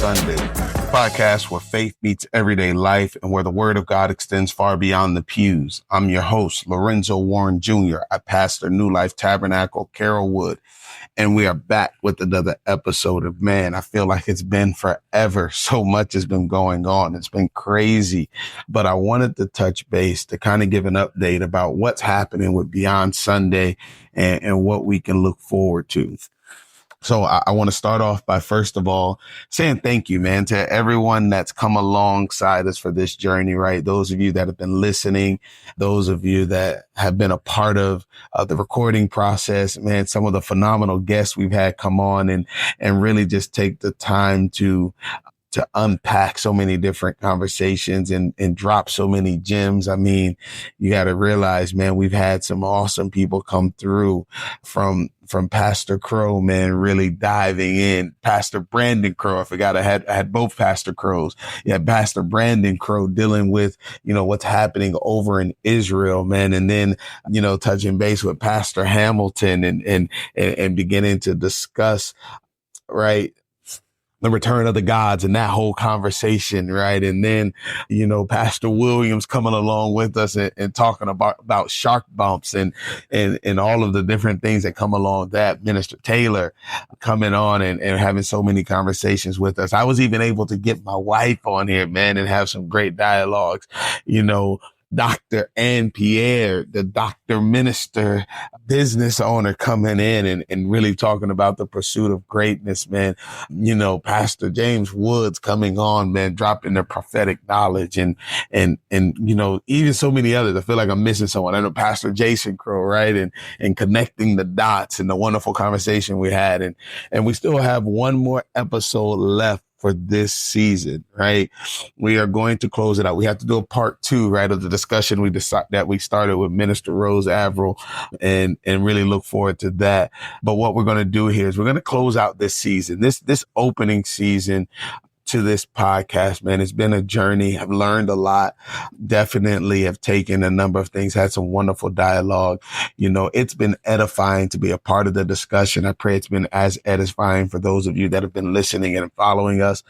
Sunday, the podcast where faith meets everyday life and where the word of God extends far beyond the pews. I'm your host, Lorenzo Warren Jr. I pastor New Life Tabernacle, Carrollwood, and we are back with another episode of, man, I feel like it's been forever. So much has been going on. It's been crazy, but I wanted to touch base to kind of give an update about what's happening with Beyond Sunday and what we can look forward to. So I want to start off by, first of all, saying thank you, man, to everyone that's come alongside us for this journey, right? Those of you that have been listening, those of you that have been a part of the recording process, man, some of the phenomenal guests we've had come on and really just take the time to unpack so many different conversations and drop so many gems. I mean, you got to realize, man, we've had some awesome people come through from Pastor Crow, man, really diving in. Pastor Brandon Crow. I forgot I had both Pastor Crows. Yeah, Pastor Brandon Crow dealing with, what's happening over in Israel, man. And then, touching base with Pastor Hamilton and beginning to discuss, right, the return of the gods and that whole conversation, right? And then, Pastor Williams coming along with us and talking about shark bumps and all of the different things that come along that. Minister Taylor coming on and having so many conversations with us. I was even able to get my wife on here, man, and have some great dialogues, Dr. and Pierre, the doctor, minister, business owner coming in and really talking about the pursuit of greatness, man. Pastor James Woods coming on, man, dropping their prophetic knowledge and even so many others. I feel like I'm missing someone. I know Pastor Jason Crow, right? And connecting the dots and the wonderful conversation we had. And we still have one more episode left for this season, right? We are going to close it out. We have to do a part 2, right, of the discussion that we started with Minister Rose Avril and really look forward to that. But what we're going to do here is we're going to close out this season, this opening season to this podcast, man. It's been a journey. I've learned a lot. Definitely have taken a number of things, had some wonderful dialogue. It's been edifying to be a part of the discussion. I pray it's been as edifying for those of you that have been listening and following us.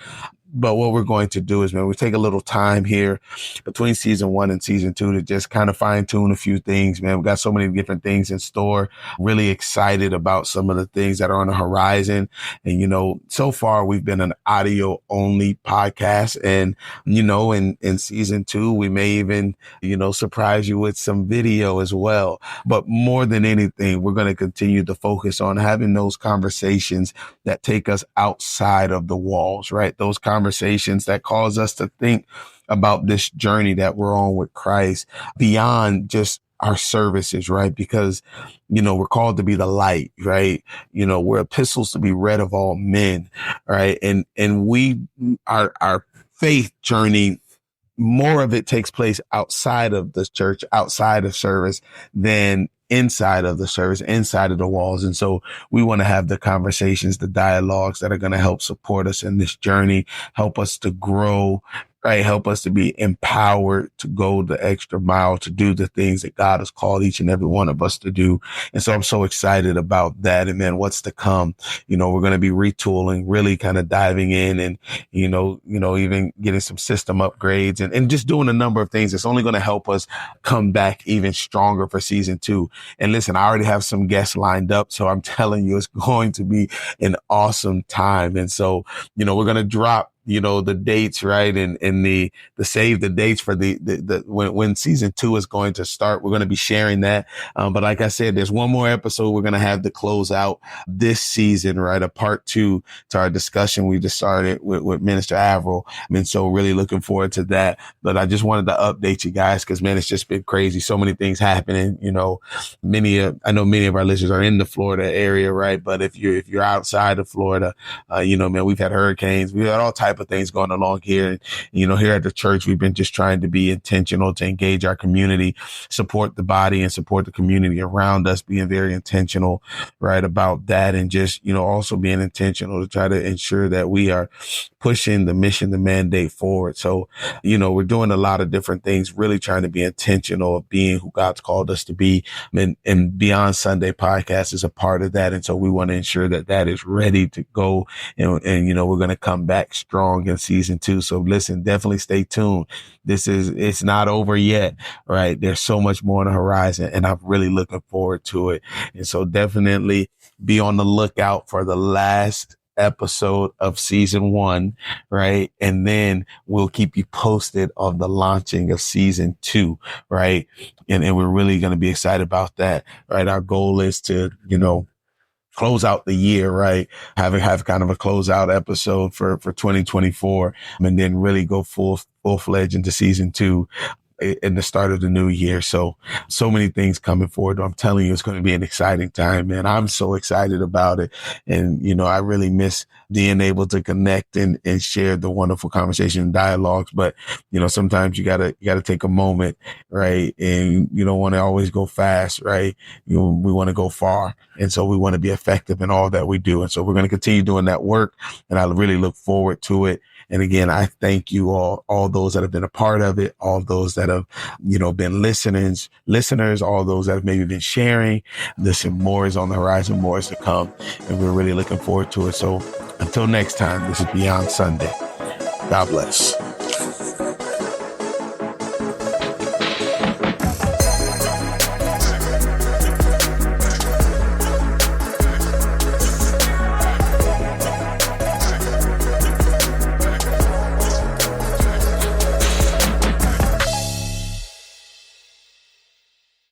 But what we're going to do is, man, we take a little time here between season 1 and season 2 to just kind of fine tune a few things, man. We've got so many different things in store. Really excited about some of the things that are on the horizon. And, so far we've been an audio only podcast. And, in season 2, we may even, surprise you with some video as well. But more than anything, we're going to continue to focus on having those conversations that take us outside of the walls, right? Those conversations that cause us to think about this journey that we're on with Christ beyond just our services, right? Because, we're called to be the light, right? We're epistles to be read of all men, right? And our faith journey, more of it takes place outside of the church, outside of service than inside of the service, inside of the walls. And so we want to have the conversations, the dialogues that are going to help support us in this journey, help us to grow, right? Help us to be empowered to go the extra mile, to do the things that God has called each and every one of us to do. And so I'm so excited about that. And then what's to come, we're going to be retooling, really kind of diving in and, even getting some system upgrades and just doing a number of things that's only going to help us come back even stronger for season 2. And listen, I already have some guests lined up. So I'm telling you, it's going to be an awesome time. And so, we're going to drop the dates, right? And the save the dates for the when season 2 is going to start. We're going to be sharing that. But like I said, there's one more episode we're going to have to close out this season, right? A part 2 to our discussion we just started with Minister Avril. And so really looking forward to that. But I just wanted to update you guys because, man, it's just been crazy. So many things happening. I know many of our listeners are in the Florida area, right? But if you're outside of Florida, man, we've had hurricanes. We've had all types of things going along here. Here at the church, we've been just trying to be intentional to engage our community, support the body and support the community around us, being very intentional, right, about that. And just, also being intentional to try to ensure that we are pushing the mission, the mandate forward. So, we're doing a lot of different things, really trying to be intentional of being who God's called us to be. And Beyond Sunday podcast is a part of that. And so we want to ensure that that is ready to go. And we're going to come back strong in season 2. So listen, definitely stay tuned. It's not over yet, right? There's so much more on the horizon, and I'm really looking forward to it. And so definitely be on the lookout for the last episode of season 1, right? And then we'll keep you posted on the launching of season 2, right? And we're really going to be excited about that, right? Our goal is to, close out the year, right? Have kind of a closeout episode for 2024, and then really go full-fledged into season 2 in the start of the new year. So many things coming forward. I'm telling you, it's going to be an exciting time, man. I'm so excited about it. And, I really miss being able to connect and share the wonderful conversation and dialogues. But, sometimes you gotta take a moment, right? And you don't want to always go fast, right? We want to go far. And so we want to be effective in all that we do. And so we're going to continue doing that work. And I really look forward to it. And again, I thank you all those that have been a part of it, all those that have, been listeners, all those that have maybe been sharing. Listen, more is on the horizon, more is to come. And we're really looking forward to it. So until next time, this is Beyond Sunday. God bless.